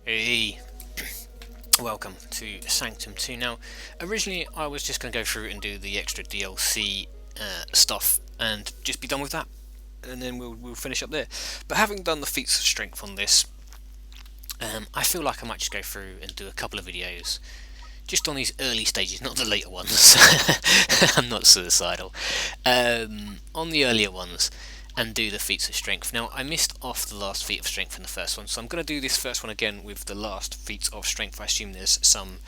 Hey, welcome to Sanctum 2. Now, originally I was just going to go through and do the extra DLC stuff and just be done with that, and then we'll finish up there. But having done the feats of strength on this, I feel like I might just go through and do a couple of videos just on these early stages, not the later ones. I'm not suicidal. On the earlier ones, and do the feats of strength. Now, I missed off the last feat of strength in the first one, so I'm going to do this first one again with the last feats of strength. I assume there's some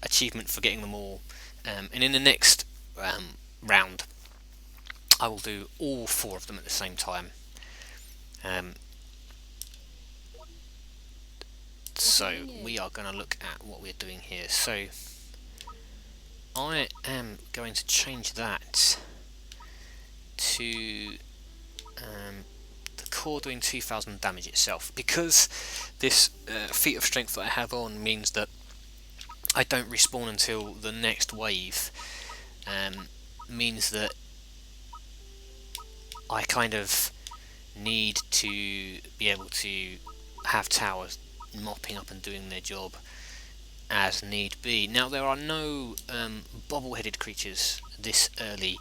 achievement for getting them all, and in the next round I will do all 4 of them at the same time. So we are going to look at what we're doing here. So I am going to change that to the core doing 2000 damage itself, because this feat of strength that I have on means that I don't respawn until the next wave. Means that I kind of need to be able to have towers mopping up and doing their job as need be. Now, there are no bobble-headed creatures this early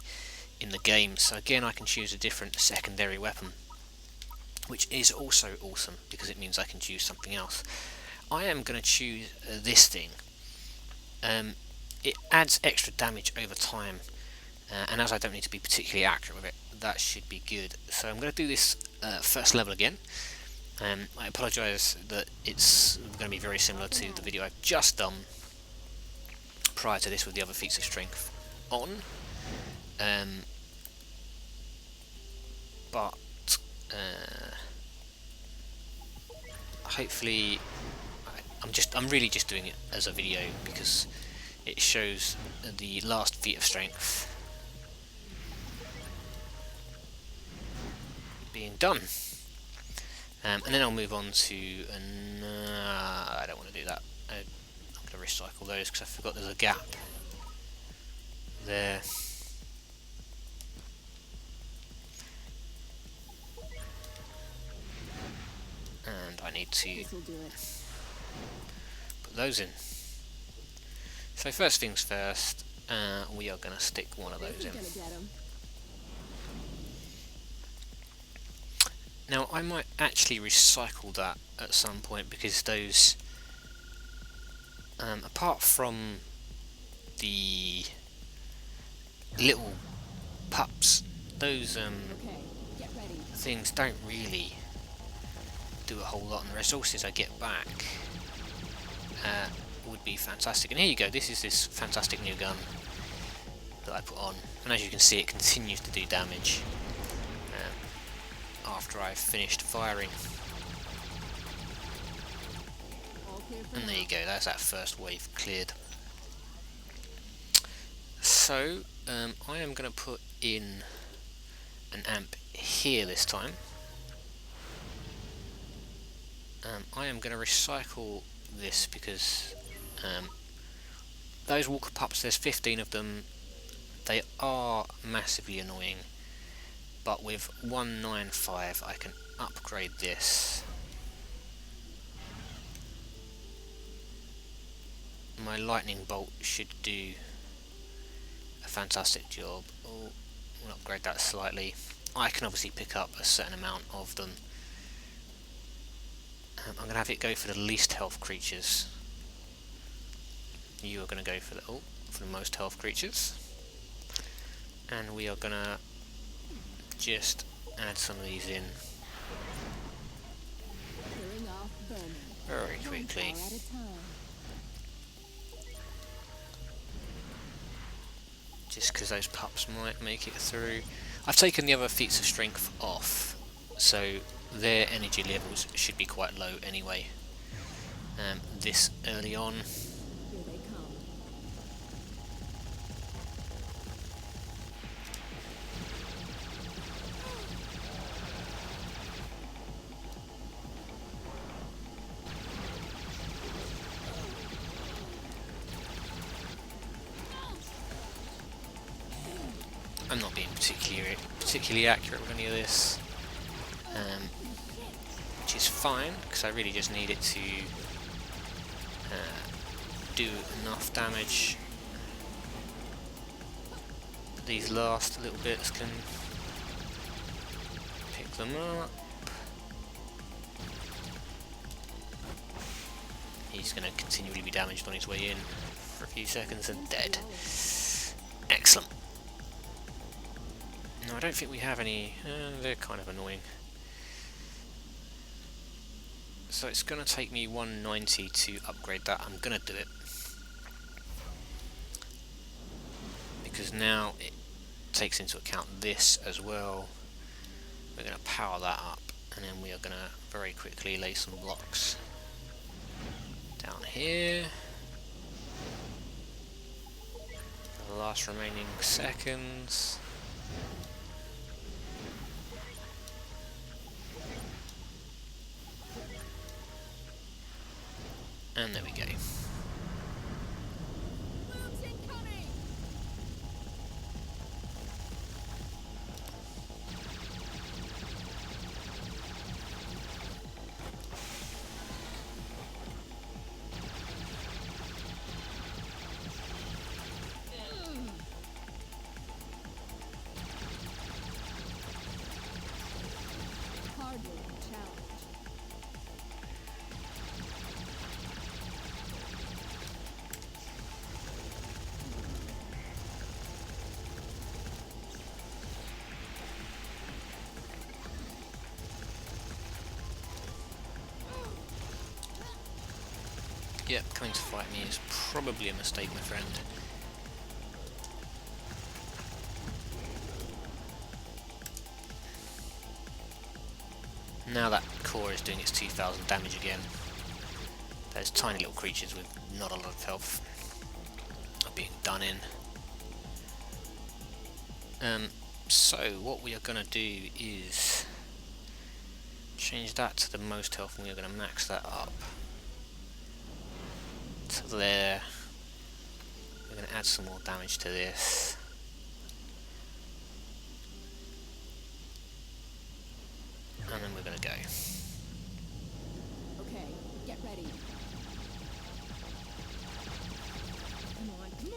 in the game, so again I can choose a different secondary weapon, which is also awesome because it means I can choose something else. I am going to choose this thing. It adds extra damage over time, and as I don't need to be particularly accurate with it, that should be good. So I'm going to do this first level again. I apologise that it's going to be very similar to the video I've just done prior to this with the other feats of strength on. But hopefully I'm really just doing it as a video because it shows the last feat of strength being done, and then I'll move on to I don't want to do that. I'm going to recycle those because I forgot there's a gap there. And I need to put those in. So first things first, we are going to stick one of those in. Now, I might actually recycle that at some point because those, apart from the little pups, those things don't really do a whole lot, and the resources I get back would be fantastic. And here you go, this is this fantastic new gun that I put on, and as you can see it continues to do damage after I've finished firing. And there you go, that's that first wave cleared. So I am going to put in an amp here this time. I am going to recycle this because those walker pups, there's 15 of them. They are massively annoying, but with 195 I can upgrade this. My lightning bolt should do a fantastic job. Oh, we'll upgrade that slightly. I can obviously pick up a certain amount of them. I'm going to have it go for the least health creatures. You are going to go for the most health creatures. And we are going to just add some of these in very quickly. Just because those pups might make it through. I've taken the other feats of strength off, so their energy levels should be quite low anyway, this early on. I'm not being particularly accurate with any of this, which is fine, because I really just need it to do enough damage. These last little bits can pick them up. He's going to continually be damaged on his way in for a few seconds and dead. Excellent. No, I don't think we have any. They're kind of annoying. So it's going to take me 190 to upgrade that. I'm going to do it. Because now it takes into account this as well. We're going to power that up, and then we are going to very quickly lay some blocks down here. For the last remaining seconds. And there we go. Yep, coming to fight me is probably a mistake, my friend. Now that core is doing its 2000 damage again. Those tiny little creatures with not a lot of health are being done in. So what we are going to do is change that to the most health, and we are going to max that up to there. We're going to add some more damage to this. And then we're going to go. Okay, get ready. Come on, come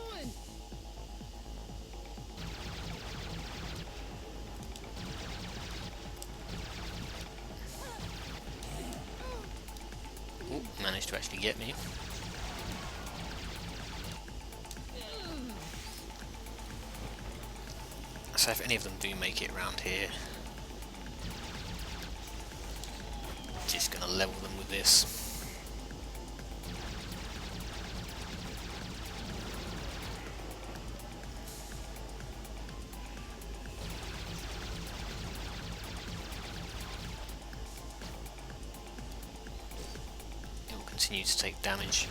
on! Ooh, managed to actually get me. So if any of them do make it around here, just gonna level them with this. It will continue to take damage.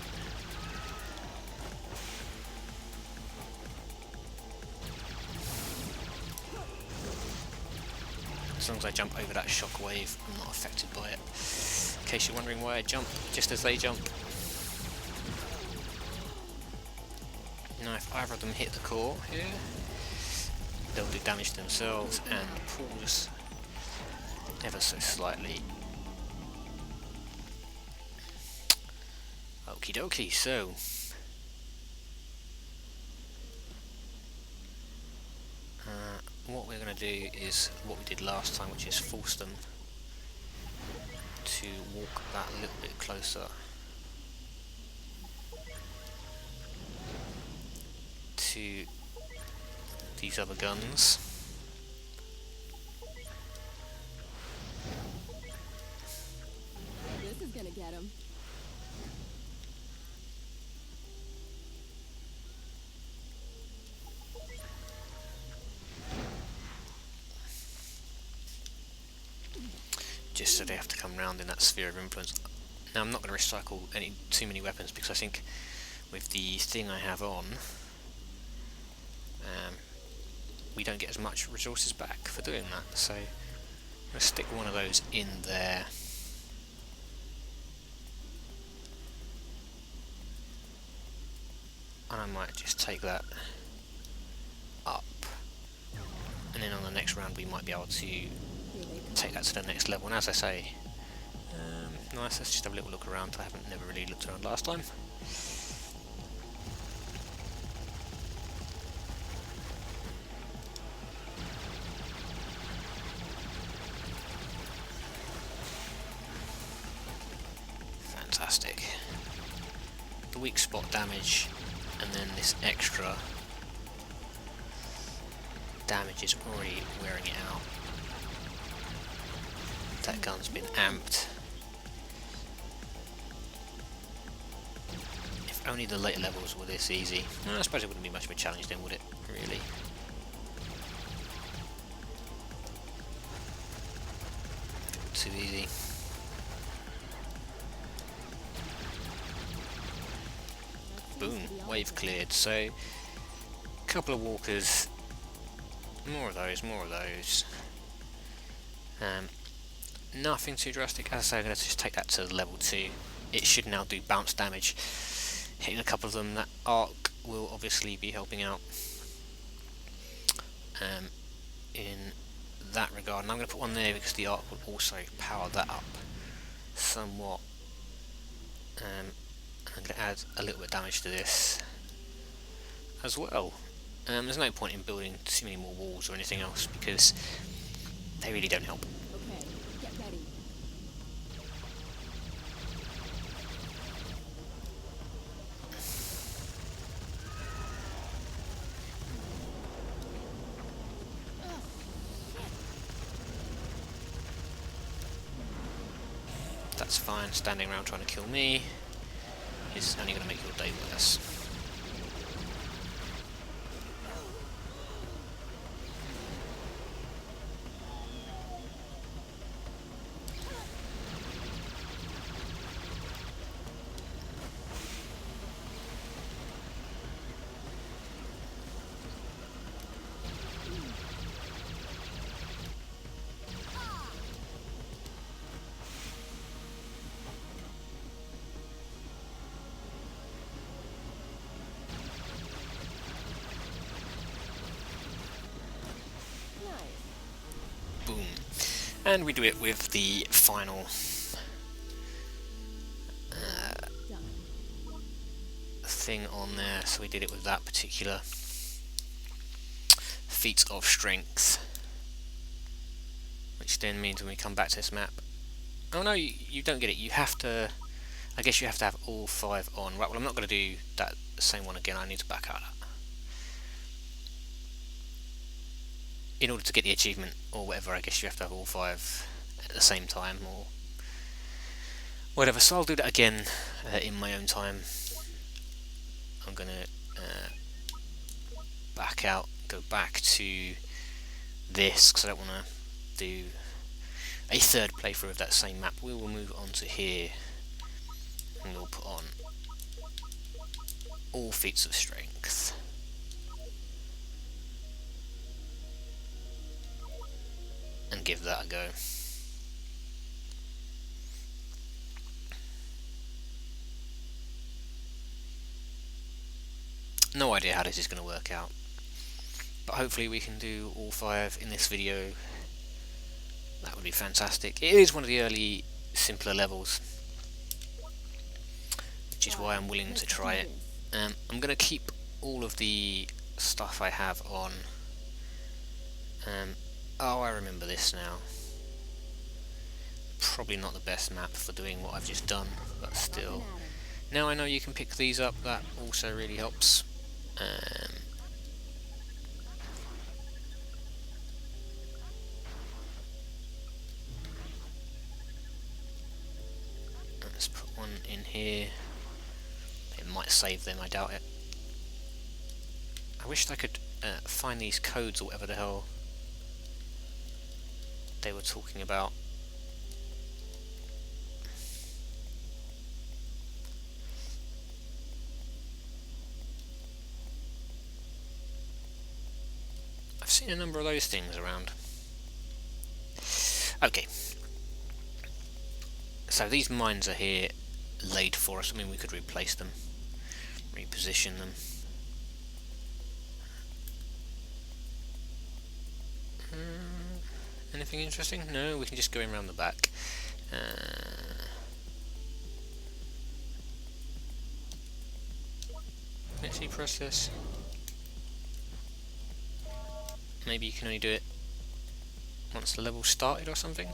As long as I jump over that shockwave, I'm not affected by it. In case you're wondering why I jump just as they jump. Now if either of them hit the core here, they'll do damage to themselves and pause ever so slightly. Okie dokie, so what we're going to do is what we did last time, which is force them to walk that a little bit closer to these other guns. This is gonna get him. Just so they have to come round in that sphere of influence. Now I'm not going to recycle too many weapons, because I think with the thing I have on, we don't get as much resources back for doing that. So I'm going to stick one of those in there. And I might just take that up, and then on the next round we might be able to take that to the next level. And as I say, Nice, let's just have a little look around. I haven't never really looked around last time. Fantastic. The weak spot damage, and then this extra damage is already wearing it out. That gun's been amped. If only the later levels were this easy. Well, I suppose it wouldn't be much of a challenge then, would it? Really? Too easy. Boom, wave cleared. So, a couple of walkers. More of those, more of those. Nothing too drastic. As I say, I'm going to just take that to level 2. It should now do bounce damage. Hitting a couple of them, that arc will obviously be helping out in that regard. And I'm going to put one there because the arc will also power that up somewhat. I'm going to add a little bit of damage to this as well. There's no point in building too many more walls or anything else because they really don't help. Okay, get ready. That's fine, standing around trying to kill me is only going to make your day worse. Boom. And we do it with the final Done. thing on there. So we did it with that particular feat of strength, which then means when we come back to this map, oh no, you don't get it. You have to, I guess you have to have all 5 on. Right, well I'm not going to do that same one again. I need to back out of that. In order to get the achievement or whatever, I guess you have to have all 5 at the same time or whatever. So I'll do that again in my own time. I'm going to back out, go back to this because I don't want to do a third playthrough of that same map. We will move on to here and we'll put on all feats of strength. And give that a go. No idea how this is going to work out, but hopefully we can do all 5 in this video. That would be fantastic. It is one of the early simpler levels, which is why I'm willing to try it. I'm going to keep all of the stuff I have on. Oh, I remember this now. Probably not the best map for doing what I've just done, but still. Now I know you can pick these up, that also really helps. Let's put one in here. It might save them, I doubt it. I wished I could find these codes or whatever the hell they were talking about. I've seen a number of those things around. Okay. So these mines are here laid for us. I mean, we could replace them, reposition them. Anything interesting? No, we can just go in around the back. if you press this. Maybe you can only do it once the level's started or something.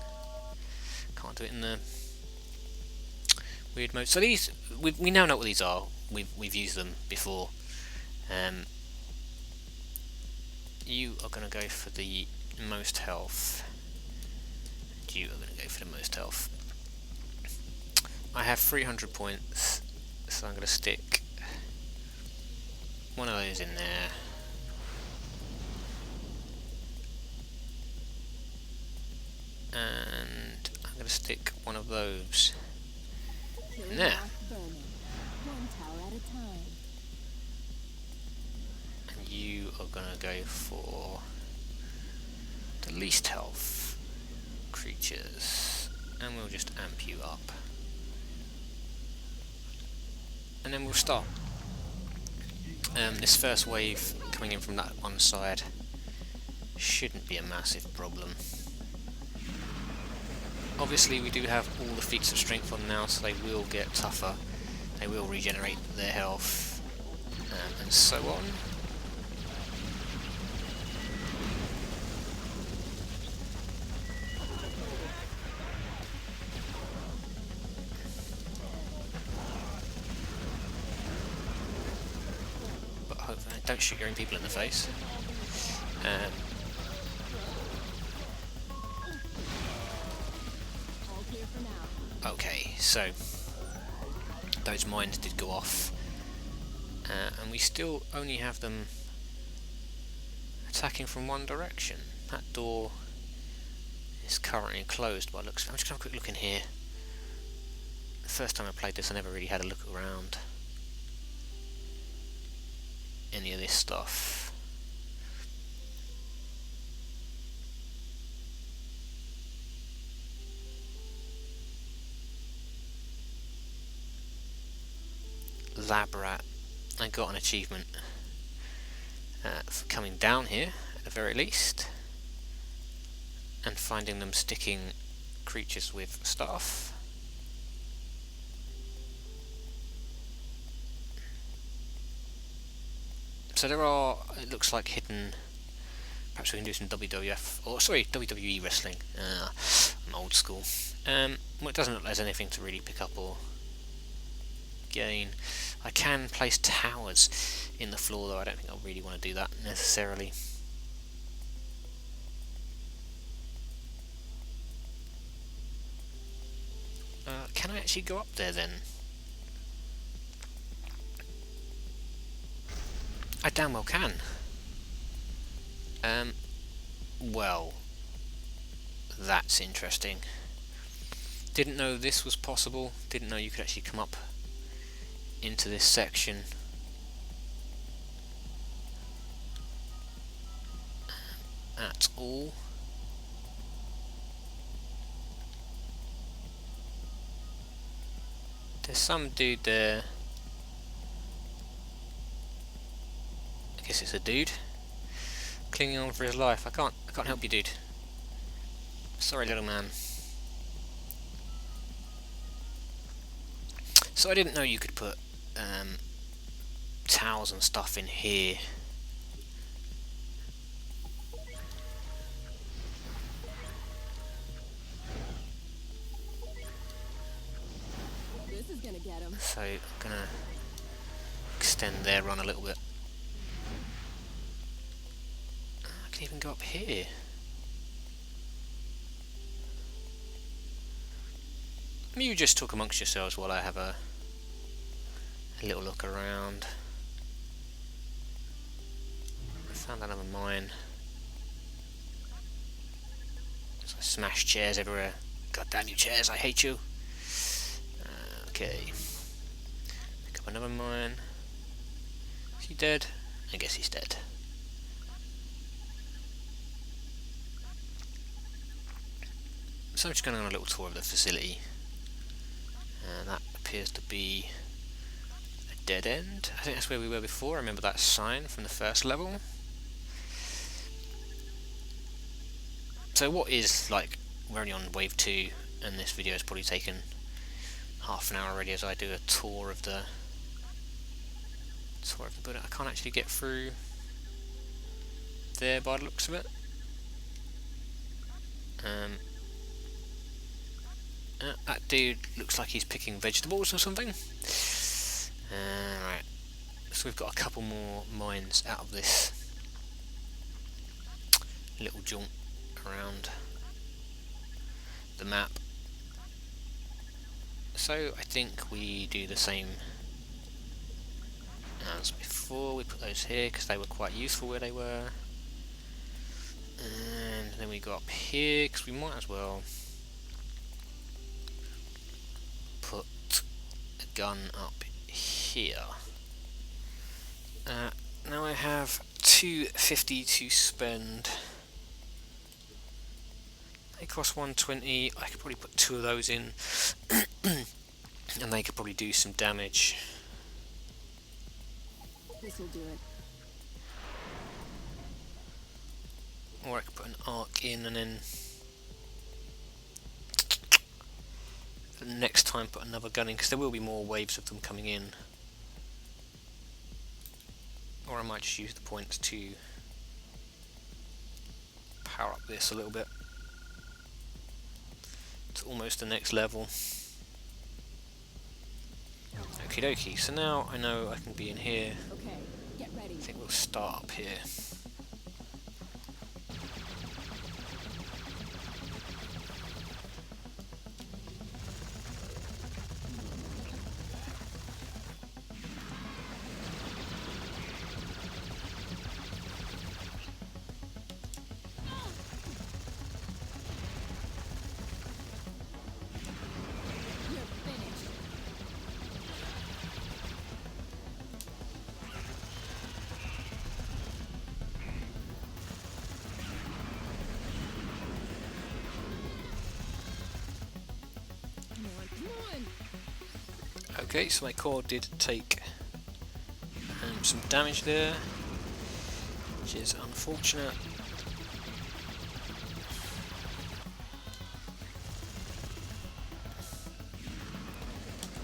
Can't do it in the weird mode. So these, we now know what these are. We've used them before. You are going to go for the most health. You are going to go for the most health. I have 300 points, so I'm going to stick one of those in there. And I'm going to stick one of those in there. One tower at a time. And you are going to go for the least health creatures. And we'll just amp you up. And then we'll start. This first wave coming in from that one side shouldn't be a massive problem. Obviously we do have all the feats of strength on now, so they will get tougher. They will regenerate their health, and so on. But hopefully, don't shoot your own people in the face. Okay, so those mines did go off, and we still only have them attacking from one direction. That door is currently closed by looks. I'm just going to have a quick look in here. The first time I played this, I never really had a look around any of this stuff. Lab rat. I got an achievement for coming down here at the very least and finding them sticking creatures with stuff. So there are, it looks like, hidden. Perhaps we can do some WWE wrestling. I'm old school. Well, it doesn't look like there's anything to really pick up or gain. I can place towers in the floor, though I don't think I really want to do that necessarily. Can I actually go up there then? I damn well can. Well, that's interesting. Didn't know this was possible. Didn't know you could actually come up into this section. At all. There's some dude there. I guess it's a dude clinging on for his life. I can't help you, dude. Sorry, little man. So I didn't know you could put towels and stuff in here. This is gonna get him. So I'm gonna extend their run a little bit. I can even go up here. You just talk amongst yourselves while I have a little look around. I found another mine. So I smash chairs everywhere. God damn you chairs, I hate you. Okay. Pick up another mine. Is he dead? I guess he's dead. So I'm just going on a little tour of the facility. That appears to be a dead end. I think that's where we were before. I remember that sign from the first level. So what is, like, we're only on wave 2 and this video has probably taken half an hour already as I do a tour of the Sorry, but I can't actually get through there by the looks of it. That dude looks like he's picking vegetables or something. Right, so we've got a couple more mines out of this little jaunt around the map. So I think we do the same as before. We put those here because they were quite useful where they were. And then we go up here because we might as well put a gun up here. Now I have 250 to spend. They cost 120. I could probably put 2 of those in and they could probably do some damage. This'll do it. Or I could put an arc in and then next time put another gun in, because there will be more waves of them coming in. Or I might just use the points to power up this a little bit. It's almost the next level. Okie dokie, so now I know I can be in here. Okay, get ready. I think we'll start up here. You're finished. Come on, come on. Okay, so my core did take some damage there, which is unfortunate.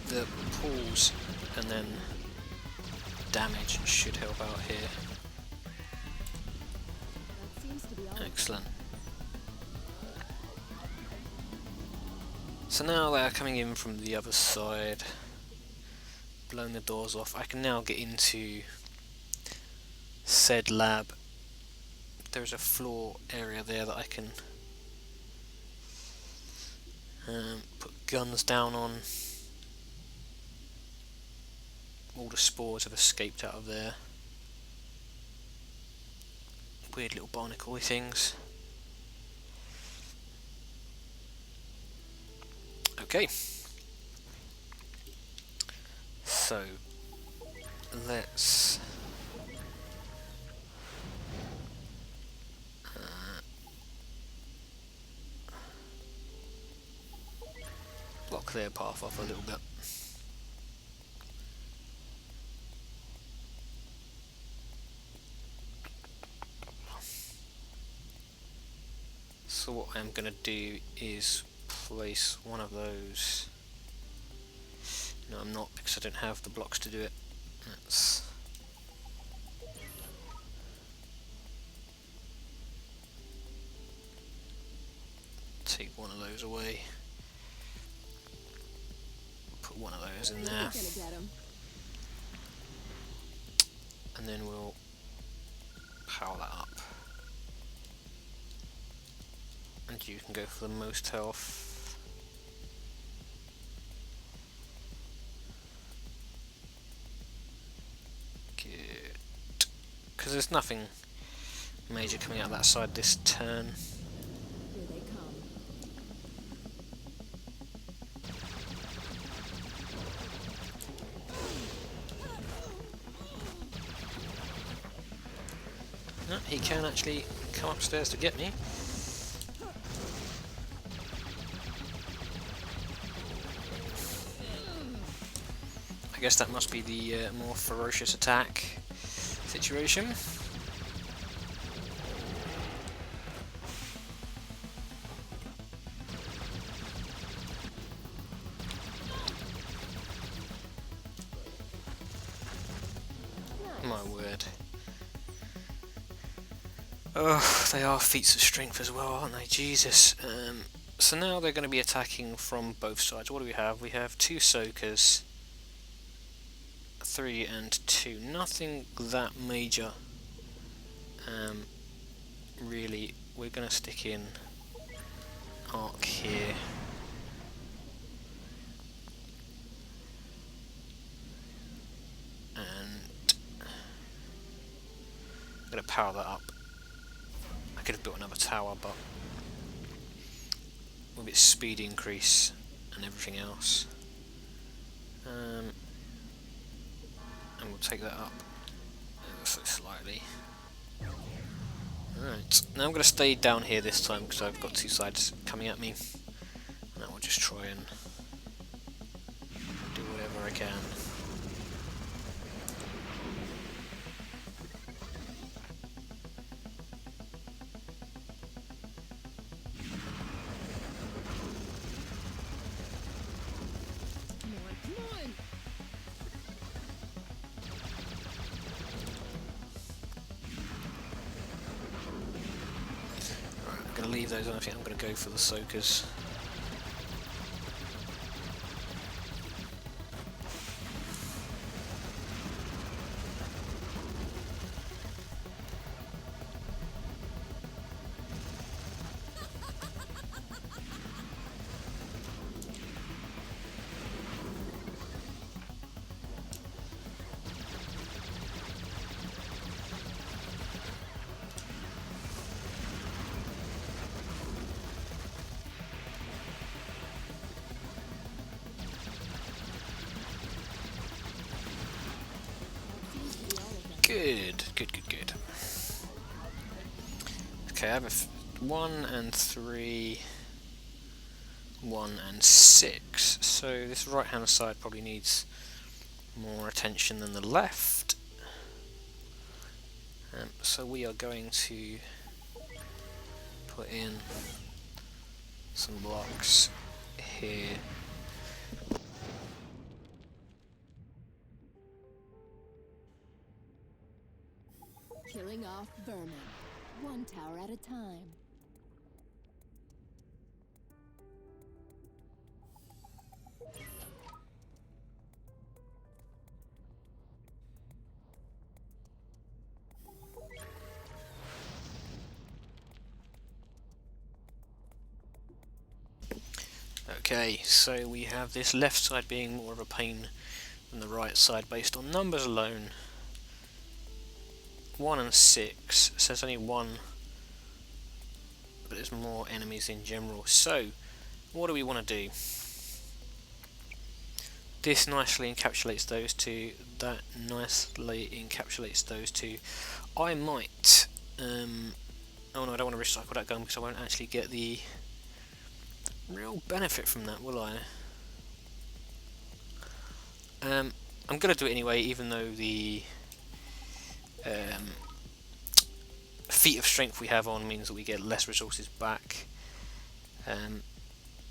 The pulls and then damage should help out here. That seems to be all. Excellent. So now they're coming in from the other side, blowing the doors off. I can now get into said lab. There's a floor area there that I can put guns down on. All the spores have escaped out of there. Weird little barnacle things. Okay. So let's block their path off a little bit. So what I'm going to do is place one of those. No, I'm not, because I don't have the blocks to do it. Let's take one of those away. Put one of those in You're there, gonna get him. and then we'll power that up. And you can go for the most health. Good. Because there's nothing major coming out of that side this turn. Here they come. No, he can actually come upstairs to get me. I guess that must be the more ferocious attack situation. My word. Oh, they are feats of strength as well, aren't they? Jesus. So now they're going to be attacking from both sides. What do we have? We have 2 soakers, 3 and 2. Nothing that major. Really, we're going to stick in arc here. And I'm going to power that up. I could have built another tower, but with its speed increase and everything else. And we'll take that up ever so slightly. Alright, now I'm going to stay down here this time because I've got 2 sides coming at me. And I will just try and do whatever I can. Come on, come on! Alright, I'm going to leave those on. I think I'm going to go for the soakers. Good, good, good, good. Okay, I have 1 and 3, 1 and 6. So this right hand side probably needs more attention than the left. So we are going to put in some blocks here. Killing off vermin, 1 tower at a time. Okay, so we have this left side being more of a pain than the right side based on numbers alone. 1 and 6, so there's only 1, but there's more enemies in general. So, what do we want to do? This nicely encapsulates those 2, that nicely encapsulates those 2. I might, oh no, I don't want to recycle that gun because I won't actually get the real benefit from that, will I? I'm going to do it anyway, even though the feat of strength we have on means that we get less resources back.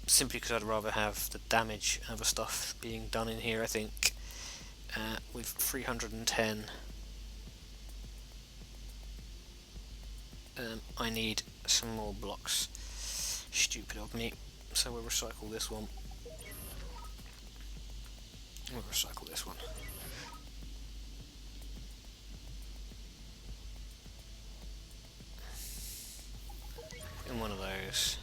Simply because I'd rather have the damage and other stuff being done in here. I think with 310 I need some more blocks. Stupid of me. So we'll recycle this one. We'll recycle this one. In one of those.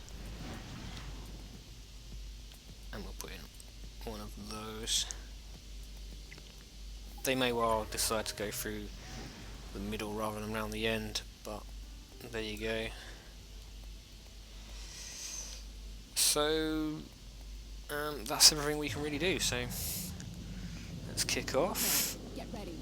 And we'll put in one of those. They may well decide to go through the middle rather than around the end, but there you go. So that's everything we can really do, so let's kick off. Get ready.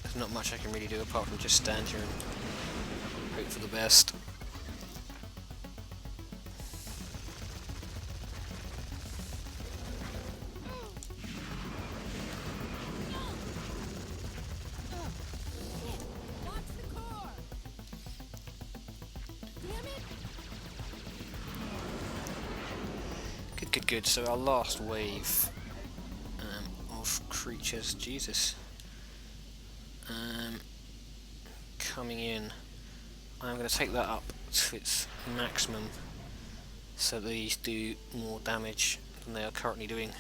There's not much I can really do apart from just stand here and hope for the best. Watch the core. Damn it! Good, good, good. So our last wave of creatures, Jesus, coming in. I'm going to take that up to its maximum, so these do more damage than they are currently doing.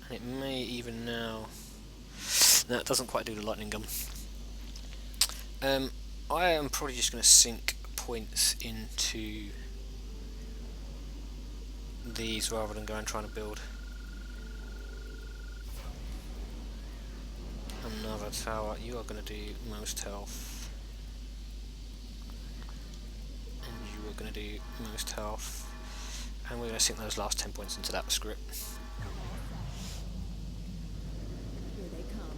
And it may even now. No, it doesn't quite do the lightning gun. I am probably just going to sink points into these rather than go and trying to build another tower. You are going to do most health, and you are going to do most health, and we're going to sink those last 10 points into that script. Here they come.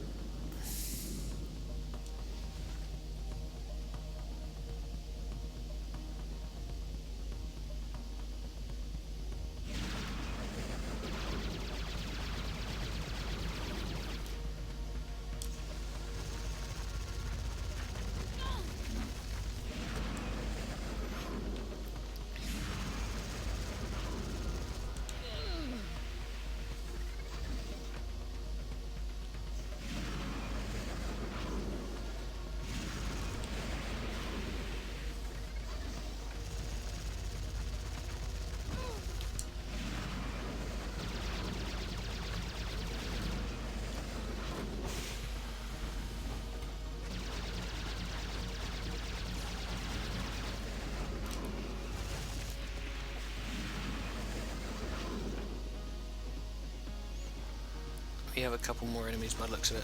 We have a couple more enemies by the looks of it.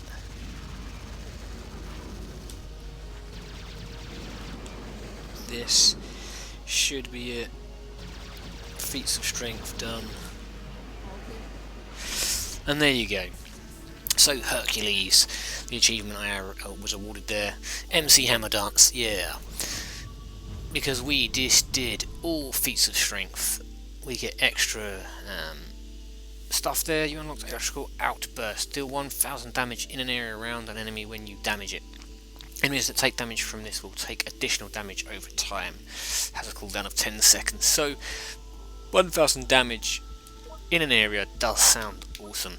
This should be it. Feats of strength done. And there you go. So Hercules, the achievement I was awarded there. MC Hammer Dance, yeah. Because we just did all feats of strength. We get extra stuff there. You unlock the electrical outburst. Deal 1000 damage in an area around an enemy when you damage it. Enemies that take damage from this will take additional damage over time. Has a cooldown of 10 seconds. So 1000 damage in an area does sound awesome.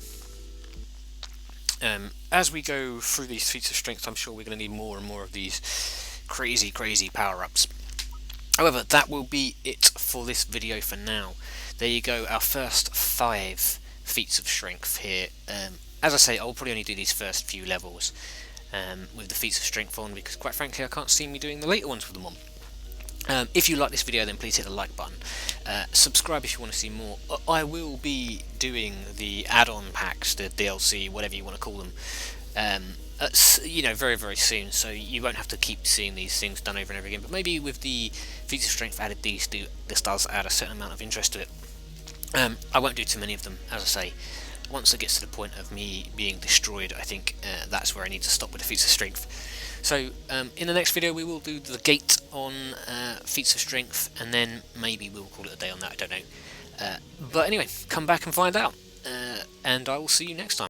As we go through these feats of strength, I'm sure we're going to need more and more of these crazy power-ups. However, that will be it for this video for now. There you go, our first 5 feats of strength here. As I say, I'll probably only do these first few levels with the feats of strength on, because quite frankly I can't see me doing the later ones with them on. If you like this video, then please hit the like button. Subscribe if you want to see more. I will be doing the add-on packs, the DLC, whatever you want to call them, very soon, so you won't have to keep seeing these things done over and over again. But maybe with the feats of strength added, this does add a certain amount of interest to it. I won't do too many of them, as I say. Once it gets to the point of me being destroyed, I think that's where I need to stop with the feats of strength. So in the next video we will do the gate on feats of strength, and then maybe we'll call it a day on that, I don't know. But anyway, come back and find out, and I will see you next time.